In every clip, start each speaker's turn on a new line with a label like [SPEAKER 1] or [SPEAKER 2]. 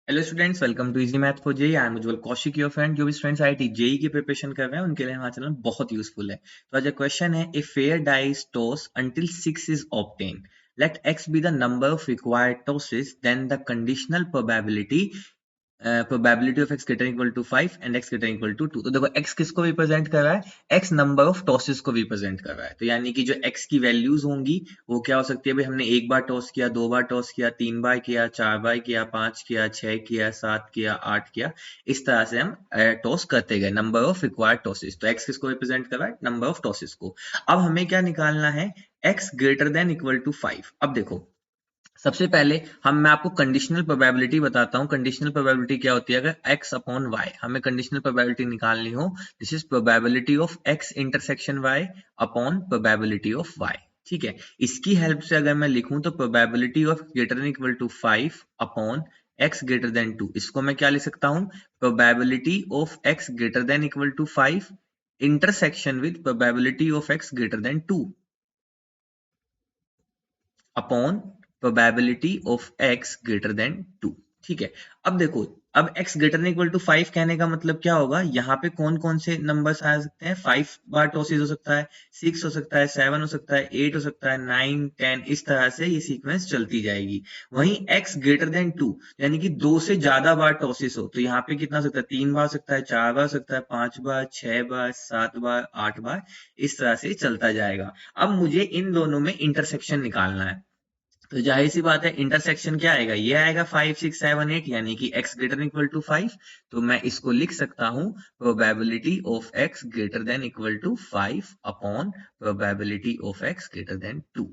[SPEAKER 1] Hello students, welcome to easy math for JEE. I am Ujjwal Kaushik, your friend. जो भी students IIT JEE की preparation कर रहे हैं उनके लिए हमारा चैनल बहुत यूजफुल है। तो आज क्वेश्चन है, a fair dice toss until 6 is obtain, let x be the number of required tosses, then the conditional probability probability of x greater equal to 5 and x greater equal to 2। तो देखो x किसको represent कर रहा है, x number of tosses को represent कर रहा है। तो यानी कि जो x की वैल्यूज होंगी वो क्या हो सकती है, भाई हमने एक बार टॉस किया, दो बार टॉस किया, तीन बार किया, चार बार किया, पांच किया, छह किया, सात किया, आठ किया। इस तरह से हम टॉस करते गए, नंबर ऑफ रिक्वायर्ड टॉसेस। तो x किसको रिप्रेजेंट कर रहा है, नंबर ऑफ टॉसेस को। अब हमें क्या निकालना है, x greater than equal to 5। अब देखो, सबसे पहले मैं आपको कंडीशनल प्रोबेबिलिटी बताता हूं। कंडीशनल प्रोबेबिलिटी क्या होती है, अगर x अपॉन y हमें कंडीशनल प्रोबेबिलिटी निकालनी हो, this is probability of x intersection y upon probability of y। ठीक है, इसकी हेल्प से अगर मैं लिखूं तो probability of greater than equal to 5 upon x greater than 2, इसको मैं क्या लिख सकता हूं, probability of x greater than equal to 5 intersection with probability of x greater than 2 upon probability of x greater than 2। ठीक है, अब देखो, अब x greater than equal to 5 कहने का मतलब क्या होगा, यहाँ पे कौन कौन से नंबर्स आ सकते हैं, 5 बार टॉसेस हो सकता है, 6 हो सकता है, 7 हो सकता है, 8 हो सकता है, 9, 10, इस तरह से ये सीक्वेंस चलती जाएगी। वहीं x ग्रेटर देन 2 यानी कि 2 से ज्यादा बार टॉसेस हो, तो यहाँ पे कितना हो सकता है, 3 बार हो सकता है, 4 बार हो सकता है, 5 बार, 6 बार, 7 बार, 8 बार, इस तरह से चलता जाएगा। अब मुझे इन दोनों में इंटरसेक्शन निकालना है। तो जाहिर सी बात है, इंटरसेक्शन क्या आएगा, ये आएगा 5, 6, 7, 8, यानी कि x ग्रेटर इक्वल टू 5। तो मैं इसको लिख सकता हूं, probability of x greater than equal to 5 upon probability of x greater than 2।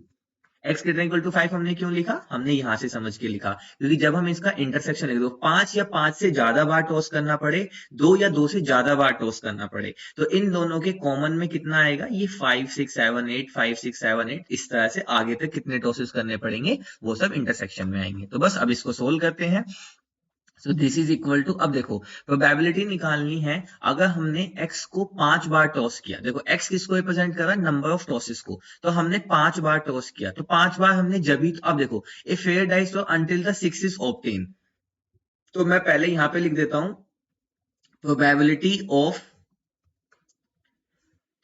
[SPEAKER 1] x greater equal to 5 हमने क्यों लिखा, हमने यहां से समझ के लिखा, क्योंकि जब हम इसका इंटरसेक्शन लिख दो, 5 या 5 से ज्यादा बार टॉस करना पड़े, 2 या 2 से ज्यादा बार टॉस करना पड़े, तो इन दोनों के कॉमन में कितना आएगा, ये 5, 6, 7, 8, 5, 6, 7, 8, इस तरह से आगे तक कितने टॉसेस करने पड़ेंगे, वो सब इंटरसेक्शन में आएंगे। तो बस अब इसको सोल्व करते हैं। So this is equal to, अब देखो प्रोबेबिलिटी निकालनी है, अगर हमने x को 5 बार टॉस किया, देखो x किसको रिप्रेजेंट कर रहा है, नंबर ऑफ टॉसेस को, तो हमने 5 बार टॉस किया, तो 5 बार हमने जब ही, अब देखो ए फेयर डाइस तो अंटिल द 6 इज ऑब्टेन, तो मैं पहले यहां पे लिख देता हूं प्रोबेबिलिटी ऑफ,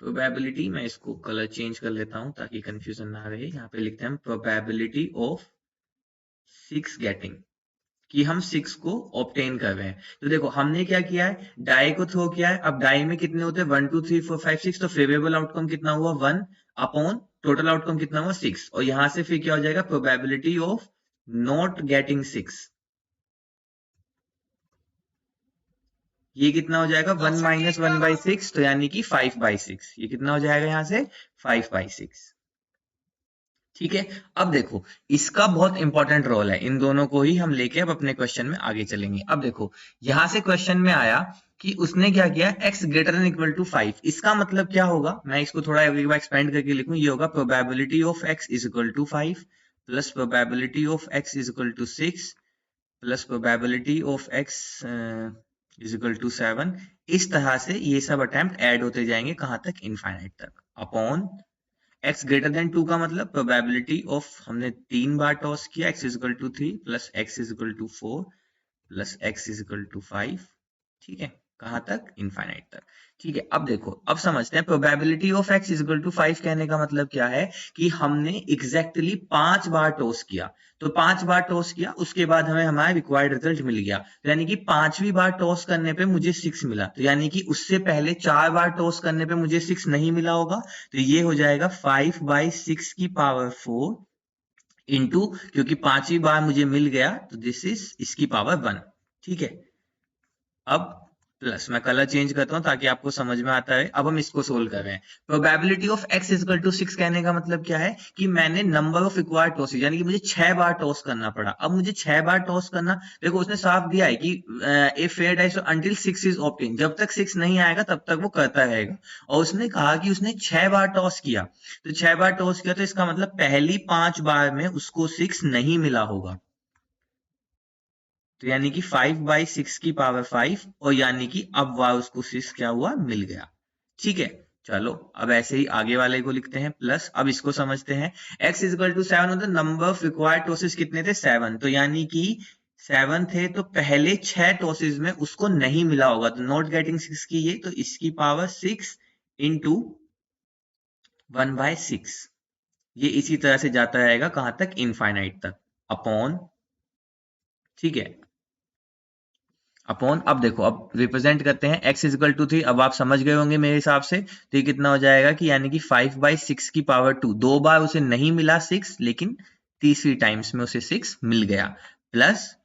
[SPEAKER 1] प्रोबेबिलिटी, मैं इसको कलर चेंज कर लेता हूं ताकि कंफ्यूजन ना रहे, यहां पे लिखते हैं प्रोबेबिलिटी ऑफ 6 गेटिंग, कि हम 6 को ऑब्टेन कर रहे हैं। तो देखो हमने क्या किया है, डाई को थ्रो किया है, अब डाई में कितने होते हैं, 1, 2, 3, 4, 5, 6, तो फेवरेबल आउटकम कितना हुआ, 1 अपॉन टोटल आउटकम कितना हुआ, 6, और यहां से फिर क्या हो जाएगा, प्रोबेबिलिटी ऑफ नॉट गेटिंग 6, ये कितना हो जाएगा, 1 माइनस 1/6, तो यानी कि 5/6, ये कितना हो जाएगा यहां से, 5/6। ठीक है, अब देखो इसका बहुत इंपॉर्टेंट रोल है, इन दोनों को ही हम लेके अब अपने क्वेश्चन में आगे चलेंगे। अब देखो यहां से क्वेश्चन में आया कि उसने क्या किया, x greater than equal to 5, इसका मतलब क्या होगा, मैं इसको थोड़ा एक बार एक्सपेंड करके लिखूं, ये होगा probability of x is equal to 5 plus probability of x is equal to 6 plus probability of x is equal to 7। इस तरह से ये सब अटेम्प्ट ऐड होते जाएंगे, कहां तक, इनफाइनाइट तक, अपॉन x ग्रेटर देन 2 का मतलब प्रोबेबिलिटी ऑफ, हमने 3 बार टॉस किया, x is equal to 3 plus x is equal to 4 plus x is equal to 5। ठीक है, कहां तक, इनफाइनाइट तक। ठीक है, अब देखो, अब समझते हैं probability of x is equal to 5 कहने का मतलब क्या है, कि हमने एग्जैक्टली 5 बार टॉस किया, तो 5 बार टॉस किया, उसके बाद हमें हमारा रिक्वायर्ड रिजल्ट मिल गया, तो यानी कि 5वीं बार टॉस करने पे मुझे 6 मिला, तो यानी कि उससे पहले 4 बार टॉस करने पे मुझे 6 नहीं मिला होगा, तो ये हो जाएगा 5/6 की पावर 4 इंटू, क्योंकि 5वीं बार मुझे मिल गया, तो दिस इज इसकी पावर 1। ठीक है, अब प्लस, मैं कलर चेंज करता हूं ताकि आपको समझ में आता है। अब हम इसको सोल्व कर रहे हैं, probability of x equal to 6 कहने का मतलब क्या है, कि मैंने नंबर ऑफ रिक्वायर्ड टॉसेस, यानी कि मुझे 6 बार टॉस करना पड़ा। अब मुझे 6 बार टॉस करना, देखो उसने साफ दिया है कि ए fair dice until 6 is obtain, जब तक 6 नहीं आएगा तब तक वो करता रहेगा, और उसने कहा कि उसने 6 बार टॉस किया, तो 6 बार टॉस किया, तो इसका मतलब पहली 5 बार में उसको 6 नहीं मिला होगा, तो यानी कि 5/6 की पावर 5, और यानी कि अब वह उसको 6 क्या हुआ, मिल गया। ठीक है, चलो अब ऐसे ही आगे वाले को लिखते हैं, प्लस अब इसको समझते हैं, x इज इक्वल टू 7 होता है, नंबर ऑफ रिक्वायर्ड टॉसेस कितने थे, 7, तो यानी कि 7 थे तो पहले 6 टॉसेज में उसको नहीं मिला होगा, तो नॉट गेटिंग 6 की ये, तो इसकी पावर 6 इंटू 1/6, ये इसी तरह से जाता रहेगा कहां तक, इनफाइनाइट तक, अपॉन, ठीक है, अपॉन। अब देखो, अब रिप्रेजेंट करते हैं x इजिकल टू 3, अब आप समझ गए होंगे मेरे हिसाब से, तो ये कितना हो जाएगा कि यानी कि 5/6 की पावर 2, 2 बार उसे नहीं मिला 6, लेकिन तीसरी टाइम्स में उसे 6 मिल गया, प्लस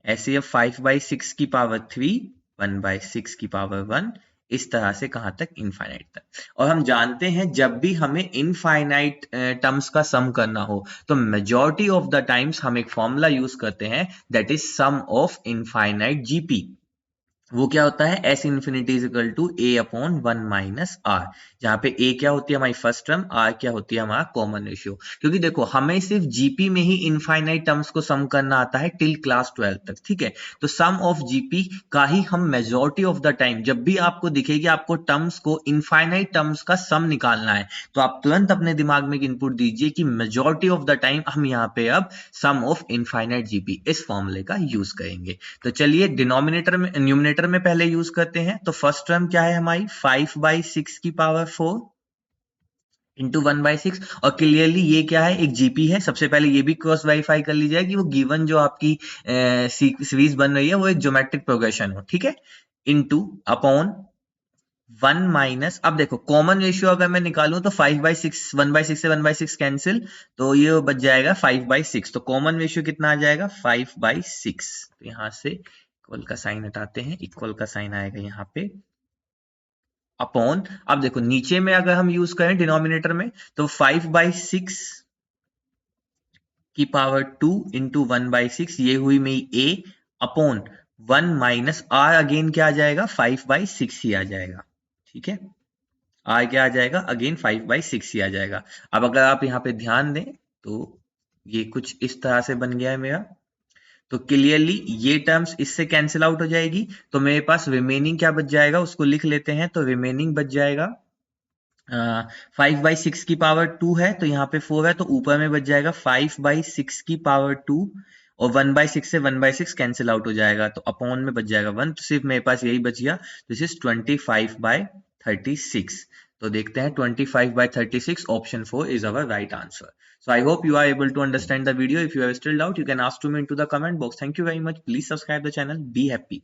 [SPEAKER 1] ऐसे अब 5/6 की पावर 3, 1/6 की पावर 1, इस तरह से कहां तक, इनफाइनाइट तक। और हम जानते हैं जब भी हमें इनफाइनाइट टर्म्स का सम करना हो तो मेजॉरिटी ऑफ द टाइम्स हम एक फॉर्मूला यूज करते हैं, that is sum of infinite GP. वो क्या होता है, S infinity is equal to a upon 1 minus r, जहां पे ए क्या होती है हमारी फर्स्ट टर्म, आर क्या होती है हमारा कॉमन रेशियो। क्योंकि देखो हमें सिर्फ जीपी में ही इनफाइनाइट टर्म्स को सम करना आता है टिल क्लास 12 तक, ठीक है। तो सम ऑफ जीपी का ही हम मेजॉरिटी ऑफ द टाइम, जब भी आपको दिखेगी आपको टर्म्स को, इनफाइनाइट टर्म्स का सम निकालना है, तो आप तुरंत अपने दिमाग में एक इनपुट दीजिए कि मेजॉरिटी ऑफ द टाइम हम यहाँ पे अब सम ऑफ इनफाइनाइट जीपी इस फॉर्मूले का यूज करेंगे। तो चलिए डिनोमिनेटर में, न्यूमिनेटर में पहले यूज करते हैं। तो फर्स्ट टर्म क्या है हमारी, 5/6 की पावर 4 इंटू 1/6, और क्लियरली ये क्या है, एक जीपी है। सबसे पहले ये भी क्रॉस वेरीफाई कर लीजिए कि वो गिवन जो आपकी सीरीज बन रही है वो एक ज्योमेट्रिक प्रोग्रेशन हो, ठीक है, इंटू अपॉन 1 माइनस, अब देखो कॉमन रेशियो अगर मैं निकालूं तो 5/6, 1/6 से 1/6 कैंसिल, तो ये बच जाएगा 5/6, तो कॉमन रेशियो कितना आ जाएगा, 5/6। तो यहां से इक्वल का साइन हटाते हैं, इक्वल का साइन आएगा यहाँ पे, अपॉन, अब देखो नीचे में अगर हम यूज करें डिनोमिनेटर में, तो 5/6 की पावर 2 इंटू 1/6, ये हुई मेरी a, upon 1 minus r, again क्या आ जाएगा, 5/6 ही आ जाएगा, ठीक है। आर क्या आ जाएगा, अगेन 5/6 ही आ जाएगा। अब अगर आप यहाँ पे ध्यान दें तो ये कुछ इस तरह से बन गया है मेरा, तो क्लियरली ये टर्म्स इससे कैंसिल आउट हो जाएगी, तो मेरे पास रिमेनिंग क्या बच जाएगा, उसको लिख लेते हैं। तो रिमेनिंग बच जाएगा 5/6 की पावर 2 है, तो यहाँ पे 4 है, तो ऊपर में बच जाएगा 5/6 की पावर 2, और 1/6 से 1/6 कैंसिल आउट हो जाएगा, तो अपॉन में बच जाएगा 1, तो सिर्फ मेरे पास यही बच गया, दिस इज 25/36। तो देखते हैं 25/36, option 4 is our right answer. So I hope you are able to understand the video. If you have still doubt, you can ask to me into the comment box. Thank you very much. Please subscribe the channel. Be happy.